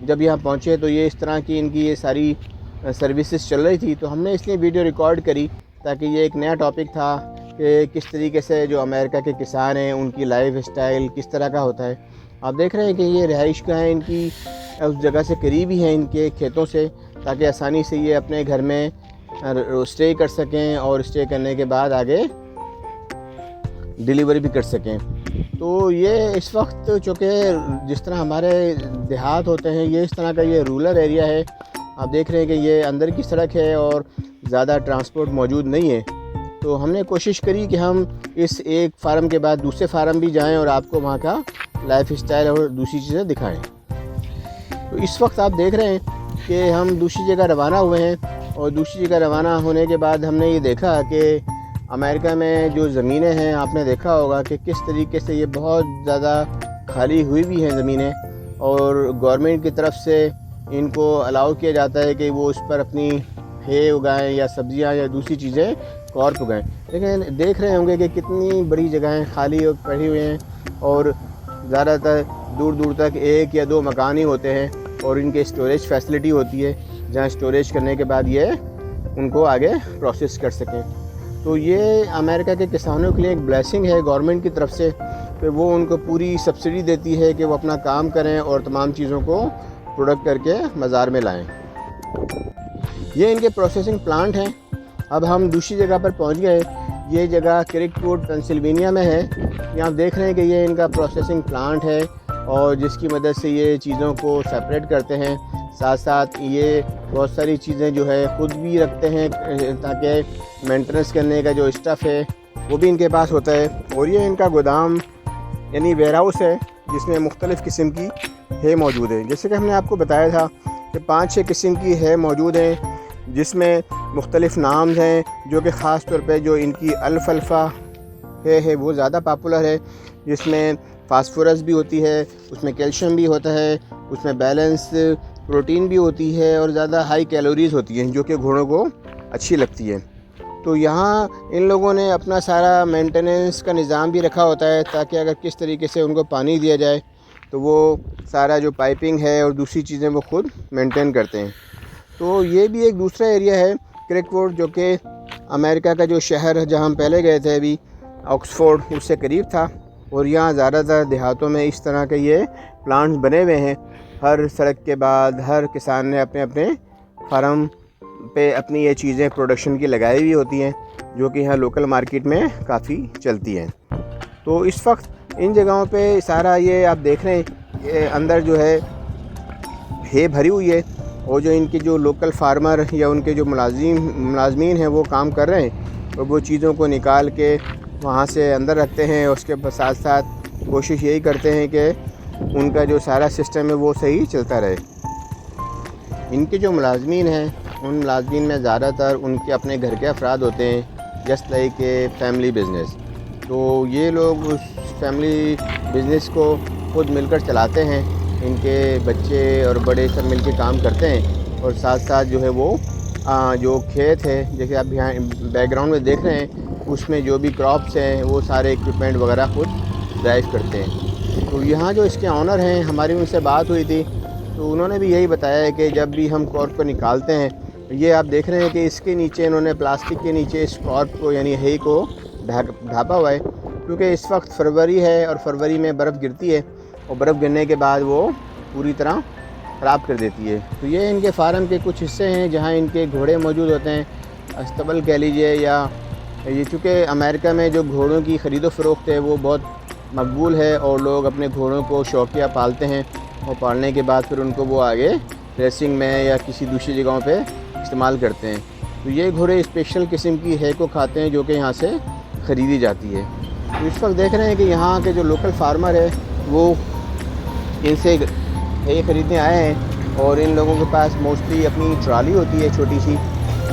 جب یہاں پہنچے تو یہ اس طرح کی ان کی یہ ساری سروسز چل رہی تھی، تو ہم نے اس لیے ویڈیو ریکارڈ کری تاکہ یہ ایک نیا ٹاپک تھا کہ کس طریقے سے جو امریکہ کے کسان ہیں ان کی لائف اسٹائل کس طرح کا ہوتا ہے۔ آپ دیکھ رہے ہیں کہ یہ رہائش گاہ ہیں ان کی اس جگہ سے قریب ہی ہیں ان کے کھیتوں سے، تاکہ آسانی سے یہ اپنے گھر میں اسٹے کر سکیں اور اسٹے کرنے کے بعد آگے ڈیلیوری بھی کر سکیں۔ تو یہ اس وقت چونکہ جس طرح ہمارے دیہات ہوتے ہیں، یہ اس طرح کا یہ رورل ایریا ہے۔ آپ دیکھ رہے ہیں کہ یہ اندر کی سڑک ہے اور زیادہ ٹرانسپورٹ موجود نہیں ہے، تو ہم نے کوشش کری کہ ہم اس ایک فارم کے بعد دوسرے فارم بھی جائیں اور آپ کو وہاں کا لائف اسٹائل اور دوسری چیزیں دکھائیں۔ تو اس وقت آپ دیکھ رہے ہیں کہ ہم دوسری جگہ روانہ ہوئے ہیں، اور دوسری جگہ روانہ ہونے کے بعد ہم نے یہ دیکھا کہ امریکہ میں جو زمینیں ہیں، آپ نے دیکھا ہوگا کہ کس طریقے سے یہ بہت زیادہ خالی ہوئی بھی ہیں زمینیں، اور گورنمنٹ کی طرف سے ان کو الاؤ کیا جاتا ہے کہ وہ اس پر اپنی ہے اگائیں یا سبزیاں یا دوسری چیزیں کارپ اگائیں۔ لیکن دیکھ رہے ہوں گے کہ کتنی بڑی جگہیں خالی پڑی ہوئی ہیں، اور زیادہ تر دور دور تک ایک یا دو مکان ہی ہوتے ہیں، اور ان کے اسٹوریج فیسلٹی ہوتی ہے جہاں اسٹوریج کرنے کے بعد یہ ان کو آگے پروسیس کر سکیں۔ تو یہ امریکہ کے کسانوں کے لیے ایک بلیسنگ ہے گورنمنٹ کی طرف سے کہ وہ ان کو پوری سبسڈی دیتی ہے کہ وہ اپنا کام کریں اور تمام چیزوں کو پروڈکٹ کر کے بازار میں لائیں۔ یہ ان کے پروسیسنگ پلانٹ ہیں۔ اب ہم دوسری جگہ پر پہنچ گئے۔ یہ جگہ کرک ووڈ پینسلوینیا میں ہے۔ یہاں آپ دیکھ رہے ہیں کہ یہ ان کا پروسیسنگ پلانٹ ہے، اور جس کی مدد سے یہ چیزوں کو سیپریٹ کرتے ہیں۔ ساتھ ساتھ یہ بہت ساری چیزیں جو ہے خود بھی رکھتے ہیں تاکہ مینٹیننس کرنے کا جو اسٹف ہے وہ بھی ان کے پاس ہوتا ہے۔ اور یہ ان کا گودام یعنی ویئر ہاؤس ہے جس میں مختلف قسم کی ہے موجود ہے۔ جیسے کہ ہم نے آپ کو بتایا تھا کہ 5-6 قسم کی ہے موجود ہیں، جس میں مختلف نام ہیں، جو کہ خاص طور پہ جو ان کی الفلفا ہے وہ زیادہ پاپولر ہے، جس میں فاسفورس بھی ہوتی ہے، اس میں کیلشیم بھی ہوتا ہے، اس میں بیلنس پروٹین بھی ہوتی ہے، اور زیادہ ہائی کیلوریز ہوتی ہیں جو کہ گھوڑوں کو اچھی لگتی ہے۔ تو یہاں ان لوگوں نے اپنا سارا مینٹیننس کا نظام بھی رکھا ہوتا ہے تاکہ اگر کس طریقے سے ان کو پانی دیا جائے تو وہ سارا جو پائپنگ ہے اور دوسری چیزیں وہ خود مینٹین کرتے ہیں۔ تو یہ بھی ایک دوسرا ایریا ہے کرک ووڈ، جو کہ امریکہ کا جو شہر جہاں ہم پہلے گئے تھے ابھی آکسفورڈ، اس سے قریب تھا، اور یہاں زیادہ تر دیہاتوں میں اس طرح کے یہ پلانٹس بنے ہوئے ہیں۔ ہر سڑک کے بعد ہر کسان نے اپنے اپنے فارم پہ اپنی یہ چیزیں پروڈکشن کی لگائی ہوئی ہوتی ہیں، جو کہ یہاں لوکل مارکیٹ میں کافی چلتی ہیں۔ تو اس وقت ان جگہوں پہ سارا یہ آپ دیکھ رہے ہیں کہ اندر جو ہے بھری ہوئی ہے، اور جو ان کے جو لوکل فارمر یا ان کے جو ملازمین ہیں وہ کام کر رہے ہیں، اور وہ چیزوں کو نکال کے وہاں سے اندر رکھتے ہیں، اور اس کے ساتھ ساتھ کوشش یہی کرتے ہیں کہ ان کا جو سارا سسٹم ہے وہ صحیح چلتا رہے۔ ان کے جو ملازمین ہیں ان ملازمین میں زیادہ تر ان کے اپنے گھر کے افراد ہوتے ہیں، جسٹ لائک کہ فیملی بزنس۔ تو یہ لوگ اس فیملی بزنس کو خود مل کر چلاتے ہیں، ان کے بچے اور بڑے سب مل کے کام کرتے ہیں، اور ساتھ ساتھ جو ہے وہ جو کھیت ہے جیسے آپ یہاں بیک گراؤنڈ میں دیکھ رہے ہیں، اس میں جو بھی کراپس ہیں وہ سارے ایکوپمنٹ وغیرہ خود ڈرائیو کرتے ہیں۔ تو یہاں جو اس کے آنر ہیں، ہماری ان سے بات ہوئی تھی تو انہوں نے بھی یہی بتایا ہے کہ جب بھی ہم کارپ کو نکالتے ہیں، یہ آپ دیکھ رہے ہیں کہ اس کے نیچے انہوں نے پلاسٹک کے نیچے اس کارپ کو یعنی ہے کو ڈھانپا ہوا ہے، کیونکہ اس وقت فروری ہے اور فروری میں برف گرتی ہے، اور برف گرنے کے بعد وہ پوری طرح خراب کر دیتی ہے۔ تو یہ ان کے فارم کے کچھ حصے ہیں جہاں ان کے گھوڑے موجود ہوتے ہیں، استبل کہہ لیجیے، یا یہ چونکہ امریکہ میں جو گھوڑوں کی خرید و فروخت ہے وہ بہت مقبول ہے، اور لوگ اپنے گھوڑوں کو شوقیہ پالتے ہیں، اور پالنے کے بعد پھر ان کو وہ آگے ریسنگ میں یا کسی دوسری جگہوں پہ استعمال کرتے ہیں۔ تو یہ گھوڑے اسپیشل قسم کی ہے کو کھاتے ہیں جو کہ یہاں سے خریدی جاتی ہے۔ تو اس وقت دیکھ رہے ہیں کہ یہاں کے جو لوکل فارمر ہے وہ ان سے ہے خریدنے آئے ہیں، اور ان لوگوں کے پاس موسٹلی اپنی ٹرالی ہوتی ہے چھوٹی سی،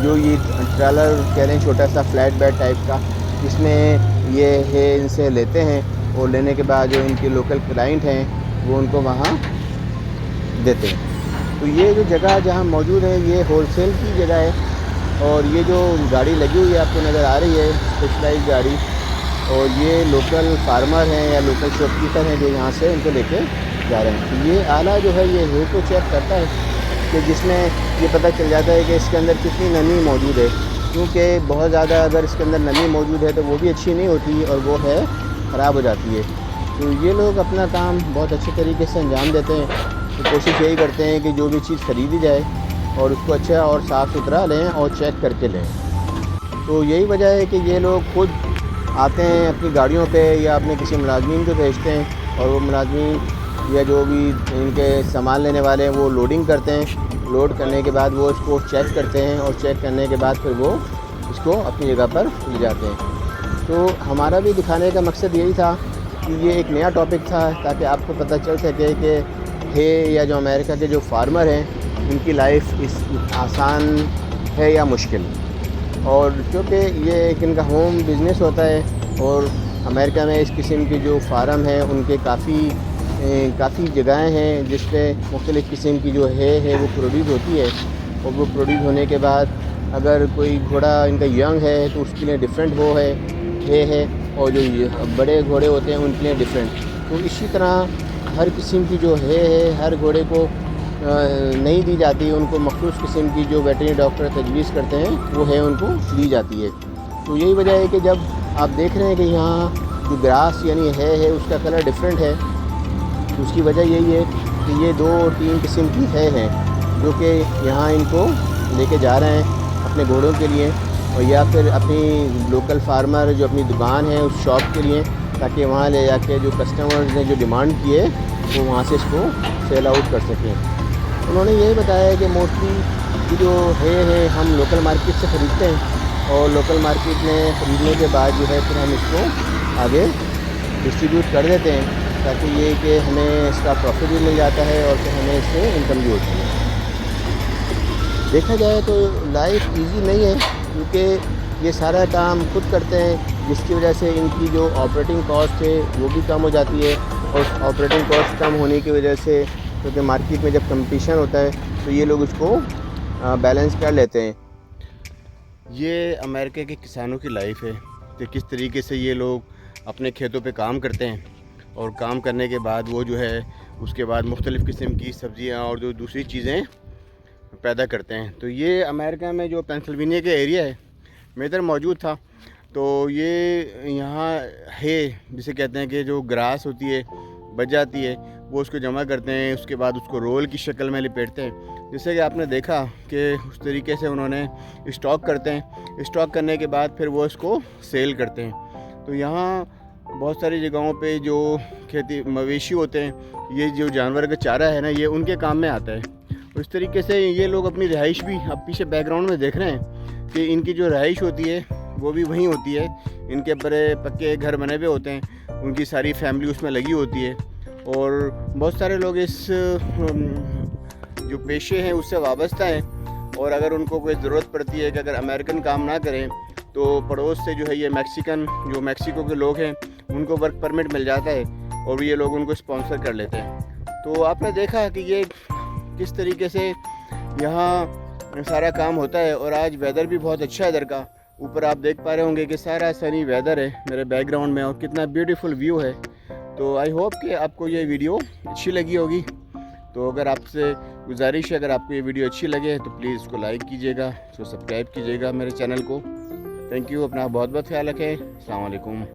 جو یہ ٹرالر کہہ رہے ہیں، چھوٹا سا فلیٹ بیڈ ٹائپ کا، جس میں یہ ہے ان سے لیتے ہیں، اور لینے کے بعد جو ان کے لوکل کلائنٹ ہیں وہ ان کو وہاں دیتے ہیں۔ تو یہ جو جگہ جہاں موجود ہے یہ ہول سیل کی جگہ ہے، اور یہ جو گاڑی لگی ہوئی ہے آپ کو نظر آ رہی ہے اسپیشلائز گاڑی، اور یہ لوکل فارمر ہیں یا لوکل شاپ کیپر ہیں جو یہاں سے ان کو لے کے جا رہے ہیں. تو یہ آلہ جو ہے یہ ہے کو چیک کرتا ہے کہ جس میں یہ پتہ چل جاتا ہے کہ اس کے اندر کتنی نمی موجود ہے، کیونکہ بہت زیادہ اگر اس کے اندر نمی موجود ہے تو وہ بھی اچھی نہیں ہوتی اور وہ ہے خراب ہو جاتی ہے. تو یہ لوگ اپنا کام بہت اچھے طریقے سے انجام دیتے ہیں. تو کوشش یہی کرتے ہیں کہ جو بھی چیز خریدی جائے اور اس کو اچھا اور صاف ستھرا لیں اور چیک کر کے لیں. تو یہی وجہ ہے کہ یہ لوگ خود آتے ہیں اپنی گاڑیوں پہ یا اپنے کسی ملازمین کو بھیجتے ہیں اور وہ ملازمین یا جو بھی ان کے سامان لینے والے ہیں وہ لوڈنگ کرتے ہیں. لوڈ کرنے کے بعد وہ اس کو چیک کرتے ہیں اور چیک کرنے کے بعد پھر وہ اس کو اپنی جگہ پر لے جاتے ہیں. تو ہمارا بھی دکھانے کا مقصد یہی تھا کہ یہ ایک نیا ٹاپک تھا تاکہ آپ کو پتہ چل سکے کہ یا جو امریکہ کے جو فارمر ہیں ان کی لائف آسان ہے یا مشکل. اور کیونکہ یہ ایک ان کا ہوم بزنس ہوتا ہے اور امریکہ میں اس قسم کی جو فارم ہیں ان کے کافی جگہیں ہیں جس پہ مختلف قسم کی جو ہے وہ پروڈیوس ہوتی ہے. اور وہ پروڈیوس ہونے کے بعد اگر کوئی گھوڑا ان کا ینگ ہے تو اس کے لیے ڈفرینٹ وہ ہے اور جو بڑے گھوڑے ہوتے ہیں ان کے لیے ڈفرینٹ. تو اسی طرح ہر قسم کی جو ہے ہر گھوڑے کو نہیں دی جاتی، ان کو مخصوص قسم کی جو ویٹرنری ڈاکٹر تجویز کرتے ہیں وہ ہے ان کو دی جاتی ہے. تو یہی وجہ ہے کہ جب آپ دیکھ رہے ہیں کہ یہاں جو گراس یعنی ہے اس کا کلر ڈفرینٹ ہے، تو اس کی وجہ یہی ہے کہ یہ 2 اور 3 قسم کی ہیں جو کہ یہاں ان کو لے کے جا رہے ہیں اپنے گھوڑوں کے لیے اور یا پھر اپنی لوکل فارمر جو اپنی دکان ہے اس شاپ کے لیے، تاکہ وہاں لے جا کے جو کسٹمرز نے جو ڈیمانڈ کی ہے وہ وہاں سے اس کو سیل آؤٹ کر سکیں. انہوں نے یہی بتایا ہے کہ موسٹلی جو ہے ہم لوکل مارکیٹ سے خریدتے ہیں اور لوکل مارکیٹ میں خریدنے کے بعد جو ہے پھر ہم اس کو آگے ڈسٹریبیوٹ کر دیتے ہیں تاکہ یہ کہ ہمیں اس کا پروفٹ بھی مل جاتا ہے اور پھر ہمیں اس سے انکم بھی ہوتی ہے. دیکھا جائے تو لائف ایزی نہیں ہے کیونکہ یہ سارا کام خود کرتے ہیں، جس کی وجہ سے ان کی جو آپریٹنگ کاسٹ ہے وہ بھی کم ہو جاتی ہے. اور آپریٹنگ کاسٹ کم ہونے کی وجہ سے کیونکہ مارکیٹ میں جب کمپٹیشن ہوتا ہے تو یہ لوگ اس کو بیلنس کر لیتے ہیں. یہ امریکہ کے کسانوں کی لائف ہے کہ کس طریقے سے یہ لوگ اپنے کھیتوں پہ کام کرتے ہیں اور کام کرنے کے بعد وہ جو ہے اس کے بعد مختلف قسم کی سبزیاں اور جو دوسری چیزیں پیدا کرتے ہیں. تو یہ امریکہ میں جو پینسلوینیا کے ایریا ہے میں ادھر موجود تھا، تو یہ یہاں ہے جسے کہتے ہیں کہ جو گراس ہوتی ہے بچ جاتی ہے وہ اس کو جمع کرتے ہیں، اس کے بعد اس کو رول کی شکل میں لپیٹتے ہیں. جیسے کہ آپ نے دیکھا کہ اس طریقے سے انہوں نے اسٹاک کرتے ہیں. اسٹاک کرنے کے بعد پھر وہ اس کو سیل کرتے ہیں. تو یہاں بہت ساری جگہوں پہ جو کھیتی مویشی ہوتے ہیں، یہ جو جانور کا چارہ ہے نا یہ ان کے کام میں آتا ہے. اس طریقے سے یہ لوگ اپنی رہائش بھی آپ پیچھے بیک گراؤنڈ میں دیکھ رہے ہیں کہ ان کی جو رہائش ہوتی ہے وہ بھی وہیں ہوتی ہے. ان کے بڑے پکے گھر بنے ہوئے ہوتے ہیں، ان کی ساری فیملی اس میں لگی ہوتی ہے. اور بہت سارے لوگ اس جو پیشے ہیں اس سے وابستہ ہیں اور اگر ان کو کوئی ضرورت پڑتی ہے کہ اگر امریکن کام نہ کریں تو پڑوس سے جو ہے یہ میکسیکو کے لوگ ہیں ان کو ورک پرمٹ مل جاتا ہے اور یہ لوگ ان کو اسپانسر کر لیتے ہیں. تو آپ نے دیکھا کہ یہ کس طریقے سے یہاں سارا کام ہوتا ہے. اور آج ویدر بھی بہت اچھا ہے ادھر کا. اوپر آپ دیکھ پا رہے ہوں گے کہ سارا سنی ویدر ہے میرے بیک گراؤنڈ میں اور کتنا بیوٹیفل ویو ہے. تو آئی ہوپ کہ آپ کو یہ ویڈیو اچھی لگی ہوگی. تو اگر آپ سے گزارش ہے اگر آپ کو یہ ویڈیو اچھی لگے تو پلیز اس کو لائک کیجیے گا، اس کو سبسکرائب کیجیے گا میرے چینل کو. Thank you. اپنا بہت خیال رکھیں. السلام علیکم.